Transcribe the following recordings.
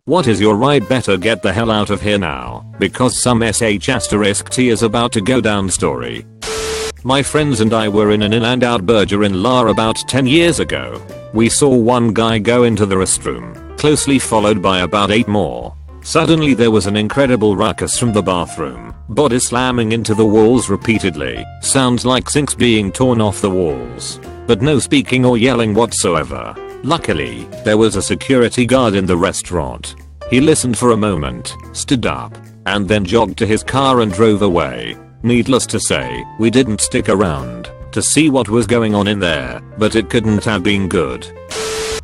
What is your ride? Better get the hell out of here now, because some sh*t is about to go down story. My friends and I were in an in-and-out burger in La about 10 years ago. We saw one guy go into the restroom, closely followed by about 8 more. Suddenly there was an incredible ruckus from the bathroom, body slamming into the walls repeatedly, sounds like sinks being torn off the walls, but no speaking or yelling whatsoever. Luckily, there was a security guard in the restaurant. He listened for a moment, stood up, and then jogged to his car and drove away. Needless to say, we didn't stick around to see what was going on in there, but it couldn't have been good.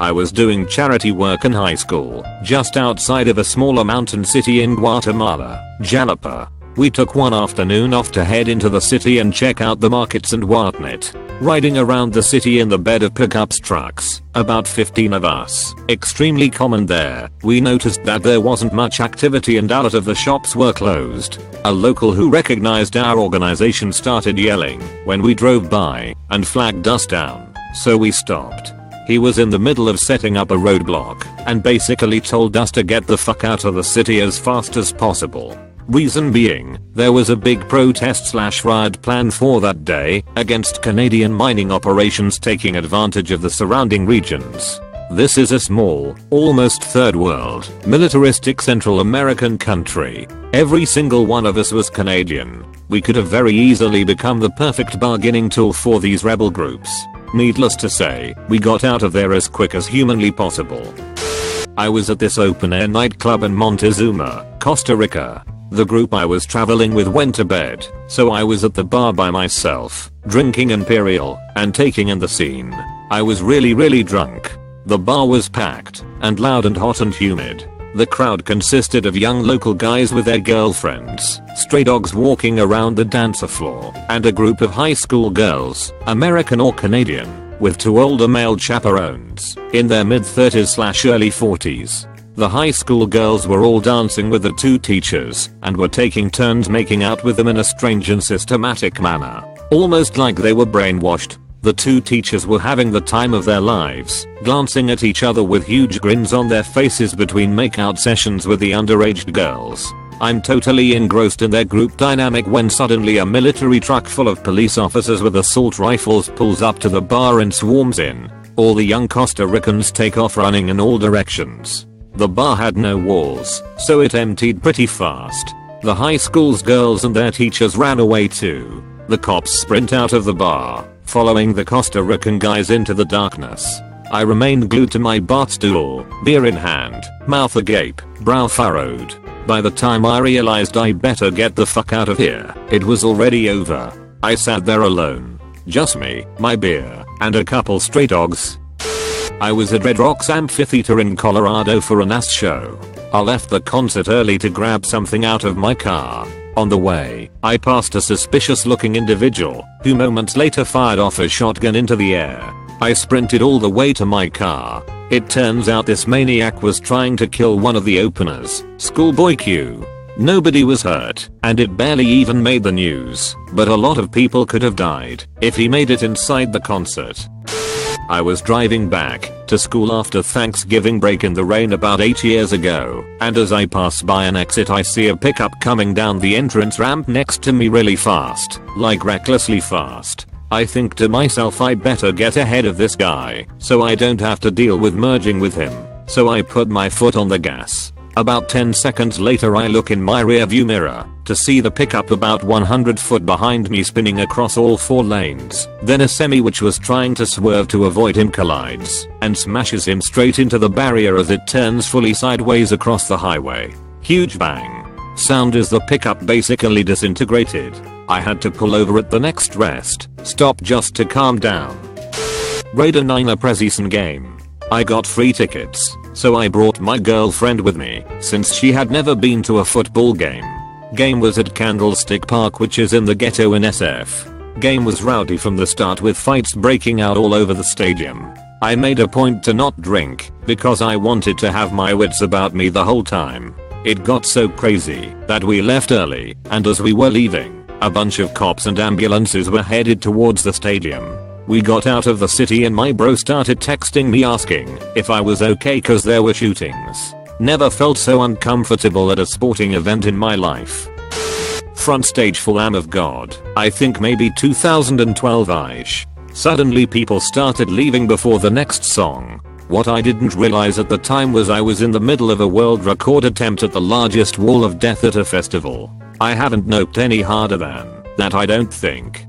I was doing charity work in high school, just outside of a smaller mountain city in Guatemala, Jalapa. We took one afternoon off to head into the city and check out the markets and whatnot. Riding around the city in the bed of pickups trucks, about 15 of us, extremely common there, we noticed that there wasn't much activity and a lot of the shops were closed. A local who recognized our organization started yelling when we drove by and flagged us down, so we stopped. He was in the middle of setting up a roadblock and basically told us to get the fuck out of the city as fast as possible. Reason being, there was a big protest/riot planned for that day against Canadian mining operations taking advantage of the surrounding regions. This is a small, almost third world, militaristic Central American country. Every single one of us was Canadian. We could have very easily become the perfect bargaining tool for these rebel groups. Needless to say, we got out of there as quick as humanly possible. I was at this open-air nightclub in Montezuma, Costa Rica. The group I was traveling with went to bed, so I was at the bar by myself, drinking Imperial, and taking in the scene. I was really drunk. The bar was packed, and loud and hot and humid. The crowd consisted of young local guys with their girlfriends, stray dogs walking around the dancer floor, and a group of high school girls, American or Canadian, with 2 older male chaperones, in their mid-30s/early 40s. The high school girls were all dancing with the 2 teachers and were taking turns making out with them in a strange and systematic manner, almost like they were brainwashed. The 2 teachers were having the time of their lives, glancing at each other with huge grins on their faces between makeout sessions with the underage girls. I'm totally engrossed in their group dynamic when suddenly a military truck full of police officers with assault rifles pulls up to the bar and swarms in. All the young Costa Ricans take off running in all directions. The bar had no walls, so it emptied pretty fast. The high school's girls and their teachers ran away too. The cops sprint out of the bar, following the Costa Rican guys into the darkness. I remained glued to my bar stool, beer in hand, mouth agape, brow furrowed. By the time I realized I better get the fuck out of here, it was already over. I sat there alone. Just me, my beer, and a couple stray dogs. I was at Red Rocks Amphitheater in Colorado for an ass show. I left the concert early to grab something out of my car. On the way, I passed a suspicious looking individual, who moments later fired off a shotgun into the air. I sprinted all the way to my car. It turns out this maniac was trying to kill one of the openers, Schoolboy Q. Nobody was hurt, and it barely even made the news, but a lot of people could have died if he made it inside the concert. I was driving back to school after Thanksgiving break in the rain about 8 years ago, and as I pass by an exit I see a pickup coming down the entrance ramp next to me really fast, like recklessly fast. I think to myself I better get ahead of this guy so I don't have to deal with merging with him, so I put my foot on the gas. About 10 seconds later I look in my rearview mirror to see the pickup about 100 foot behind me spinning across all 4 lanes. Then a semi which was trying to swerve to avoid him collides and smashes him straight into the barrier as it turns fully sideways across the highway. Huge bang sound as the pickup basically disintegrated. I had to pull over at the next rest stop just to calm down. Raider 9 a preseason game. I got free tickets, so I brought my girlfriend with me since she had never been to a football game. Game was at Candlestick Park, which is in the ghetto in SF. Game was rowdy from the start with fights breaking out all over the stadium. I made a point to not drink because I wanted to have my wits about me the whole time. It got so crazy that we left early, and as we were leaving, a bunch of cops and ambulances were headed towards the stadium. We got out of the city and my bro started texting me asking if I was okay cause there were shootings. Never felt so uncomfortable at a sporting event in my life. Front stage for Lamb of God, I think maybe 2012ish. Suddenly people started leaving before the next song. What I didn't realize at the time was I was in the middle of a world record attempt at the largest wall of death at a festival. I haven't noped any harder than that, I don't think.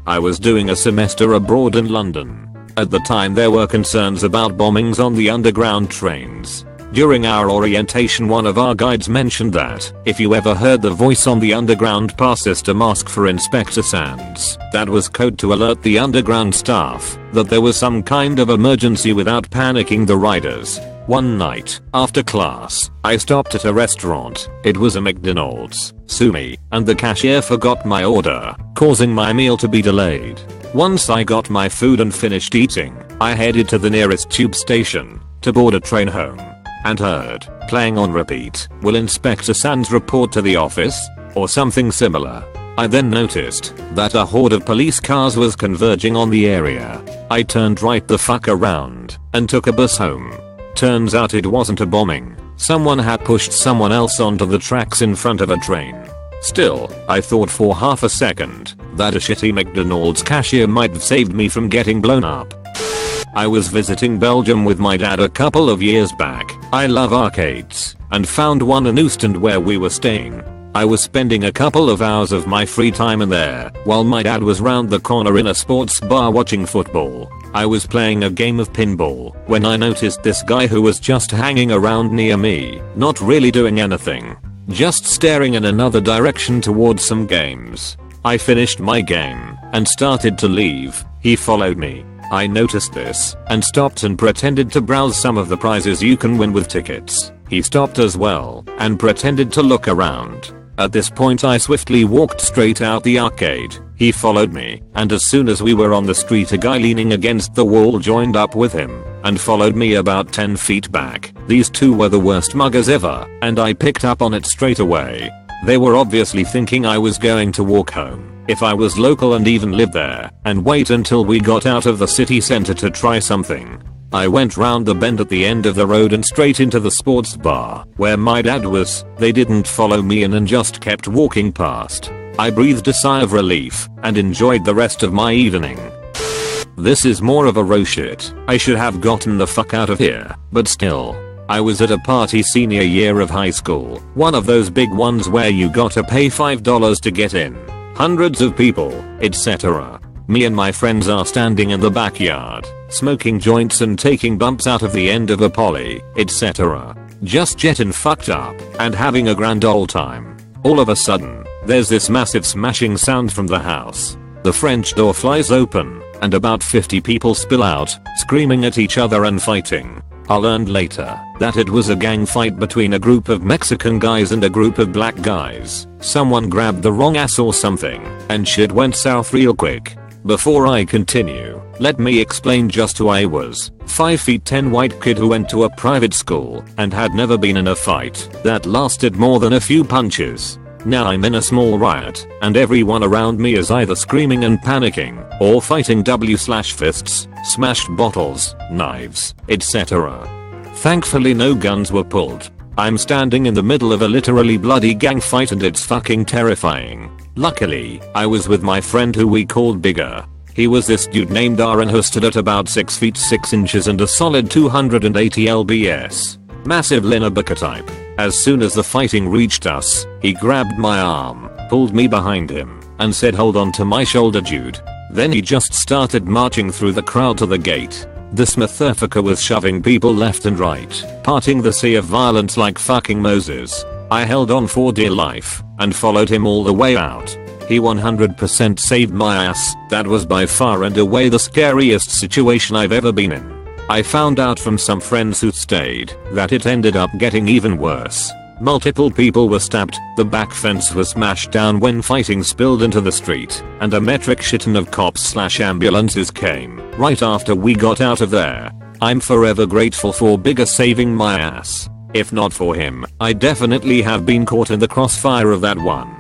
I was doing a semester abroad in London. At the time there were concerns about bombings on the underground trains. During our orientation one of our guides mentioned that if you ever heard the voice on the underground pass system ask for Inspector Sands, that was code to alert the underground staff that there was some kind of emergency without panicking the riders. One night, after class, I stopped at a restaurant. It was a McDonald's. Sue me, and the cashier forgot my order, causing my meal to be delayed. Once I got my food and finished eating, I headed to the nearest tube station to board a train home. And heard, playing on repeat, "Will Inspector Sands report to the office?" or something similar. I then noticed that a horde of police cars was converging on the area. I turned right the fuck around and took a bus home. Turns out it wasn't a bombing. Someone had pushed someone else onto the tracks in front of a train. Still, I thought for half a second that a shitty McDonald's cashier might have saved me from getting blown up. I was visiting Belgium with my dad a couple of years back. I love arcades and found one in Oostend where we were staying. I was spending a couple of hours of my free time in there while my dad was round the corner in a sports bar watching football. I was playing a game of pinball when I noticed this guy who was just hanging around near me, not really doing anything, just staring in another direction towards some games. I finished my game and started to leave. He followed me. I noticed this and stopped and pretended to browse some of the prizes you can win with tickets. He stopped as well and pretended to look around. At this point I swiftly walked straight out the arcade. He followed me, and as soon as we were on the street a guy leaning against the wall joined up with him and followed me about 10 feet back. These two were the worst muggers ever, and I picked up on it straight away. They were obviously thinking I was going to walk home if I was local and even lived there, and wait until we got out of the city center to try something. I went round the bend at the end of the road and straight into the sports bar where my dad was. They didn't follow me in and just kept walking past. I breathed a sigh of relief and enjoyed the rest of my evening. This is more of a row shit. I should have gotten the fuck out of here, but still. I was at a party senior year of high school, one of those big ones where you gotta pay $5 to get in. Hundreds of people, etc. Me and my friends are standing in the backyard, smoking joints and taking bumps out of the end of a poly, etc. Just jetting fucked up and having a grand old time. All of a sudden, there's this massive smashing sound from the house. The French door flies open and about 50 people spill out, screaming at each other and fighting. I learned later that it was a gang fight between a group of Mexican guys and a group of black guys. Someone grabbed the wrong ass or something, and shit went south real quick. Before I continue, let me explain just who I was. 5'10" white kid who went to a private school and had never been in a fight that lasted more than a few punches. Now I'm in a small riot, and everyone around me is either screaming and panicking, or fighting fists, smashed bottles, knives, etc. Thankfully no guns were pulled. I'm standing in the middle of a literally bloody gang fight and it's fucking terrifying. Luckily, I was with my friend who we called Bigger. He was this dude named Aaron who stood at about 6 feet 6 inches and a solid 280 lbs. Massive Linebacker type. As soon as the fighting reached us, he grabbed my arm, pulled me behind him, and said, "Hold on to my shoulder, dude." Then he just started marching through the crowd to the gate. This motherfucker was shoving people left and right, parting the sea of violence like fucking Moses. I held on for dear life and followed him all the way out. He 100% saved my ass. That was by far and away the scariest situation I've ever been in. I found out from some friends who stayed that it ended up getting even worse. Multiple people were stabbed, the back fence was smashed down when fighting spilled into the street, and a metric shitton of cops/ambulances came right after we got out of there. I'm forever grateful for Bigger saving my ass. If not for him, I definitely have been caught in the crossfire of that one.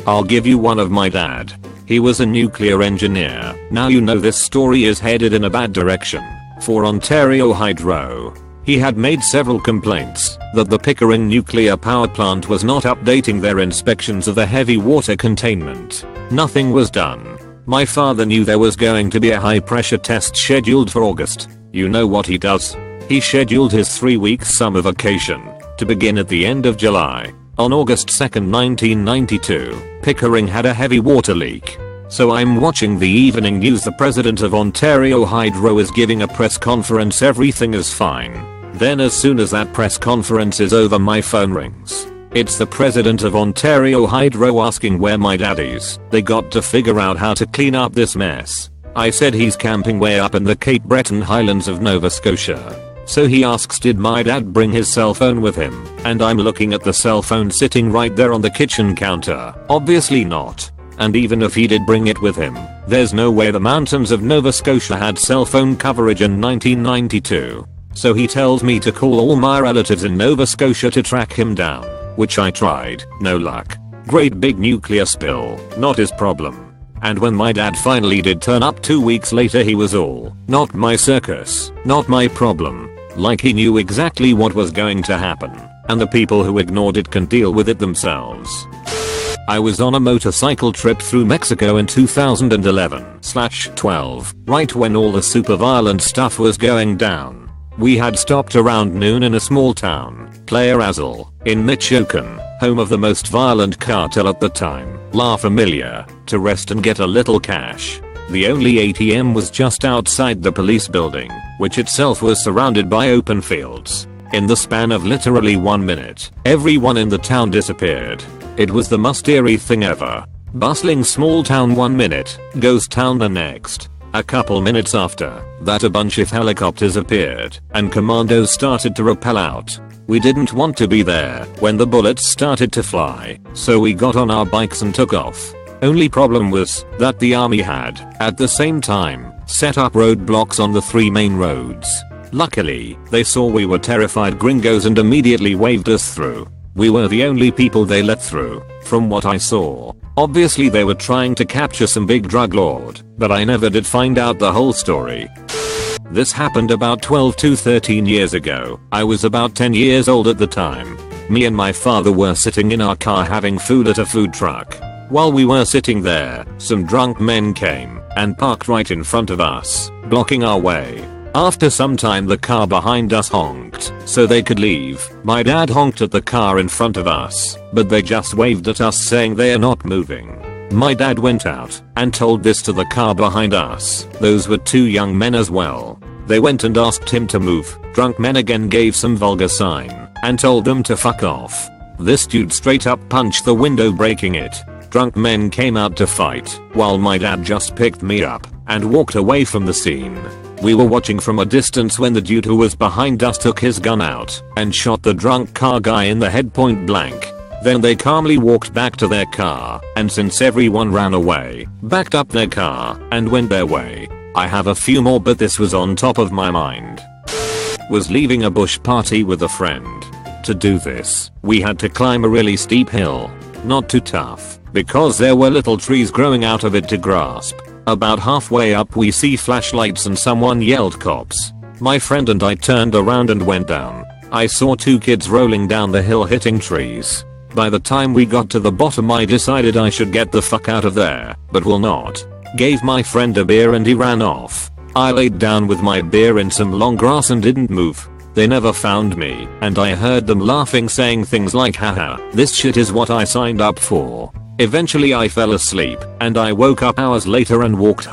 I'll give you one of my dad. He was a nuclear engineer. Now you know this story is headed in a bad direction. For Ontario Hydro. He had made several complaints that the Pickering nuclear power plant was not updating their inspections of the heavy water containment. Nothing was done. My father knew there was going to be a high pressure test scheduled for August. You know what he does? He scheduled his 3-week summer vacation to begin at the end of July. On August 2nd, 1992, Pickering had a heavy water leak. So I'm watching the evening news. The president of Ontario Hydro is giving a press conference. Everything is fine. Then as soon as that press conference is over, my phone rings. It's the president of Ontario Hydro asking where my dad is. They got to figure out how to clean up this mess. I said he's camping way up in the Cape Breton Highlands of Nova Scotia. So he asks, did my dad bring his cell phone with him? And I'm looking at the cell phone sitting right there on the kitchen counter. Obviously not. And even if he did bring it with him, there's no way the mountains of Nova Scotia had cell phone coverage in 1992. So he tells me to call all my relatives in Nova Scotia to track him down, which I tried. No luck. Great big nuclear spill, not his problem. And when my dad finally did turn up 2 weeks later, he was all, not my circus, not my problem. Like he knew exactly what was going to happen, and the people who ignored it can deal with it themselves. I was on a motorcycle trip through Mexico in 2011/12, right when all the super violent stuff was going down. We had stopped around noon in a small town, Playa Azul, in Michoacan, home of the most violent cartel at the time, La Familia, to rest and get a little cash. The only ATM was just outside the police building, which itself was surrounded by open fields. In the span of literally 1 minute, everyone in the town disappeared. It was the most eerie thing ever. Bustling small town 1 minute, ghost town the next. A couple minutes after that, a bunch of helicopters appeared and commandos started to rappel out. We didn't want to be there when the bullets started to fly, so we got on our bikes and took off. Only problem was that the army had, at the same time, set up roadblocks on the 3 main roads. Luckily, they saw we were terrified gringos and immediately waved us through. We were the only people they let through, from what I saw. Obviously they were trying to capture some big drug lord, but I never did find out the whole story. This happened about 12 to 13 years ago. I was about 10 years old at the time. Me and my father were sitting in our car having food at a food truck. While we were sitting there, some drunk men came and parked right in front of us, blocking our way. After some time, the car behind us honked so they could leave. My dad honked at the car in front of us, but they just waved at us saying they are not moving. My dad went out and told this to the car behind us. Those were 2 young men as well. They went and asked him to move. Drunk men again gave some vulgar sign and told them to fuck off. This dude straight up punched the window, breaking it. Drunk men came out to fight, while my dad just picked me up and walked away from the scene. We were watching from a distance when the dude who was behind us took his gun out and shot the drunk car guy in the head point blank. Then they calmly walked back to their car, and since everyone ran away, backed up their car and went their way. I have a few more, but this was on top of my mind. Was leaving a bush party with a friend. To do this, we had to climb a really steep hill. Not too tough, because there were little trees growing out of it to grasp. About halfway up, we see flashlights and someone yelled cops. My friend and I turned around and went down. I saw 2 kids rolling down the hill hitting trees. By the time we got to the bottom, I decided I should get the fuck out of there, but will not. Gave my friend a beer and he ran off. I laid down with my beer in some long grass and didn't move. They never found me, and I heard them laughing, saying things like, haha, this shit is what I signed up for. Eventually I fell asleep, and I woke up hours later and walked home.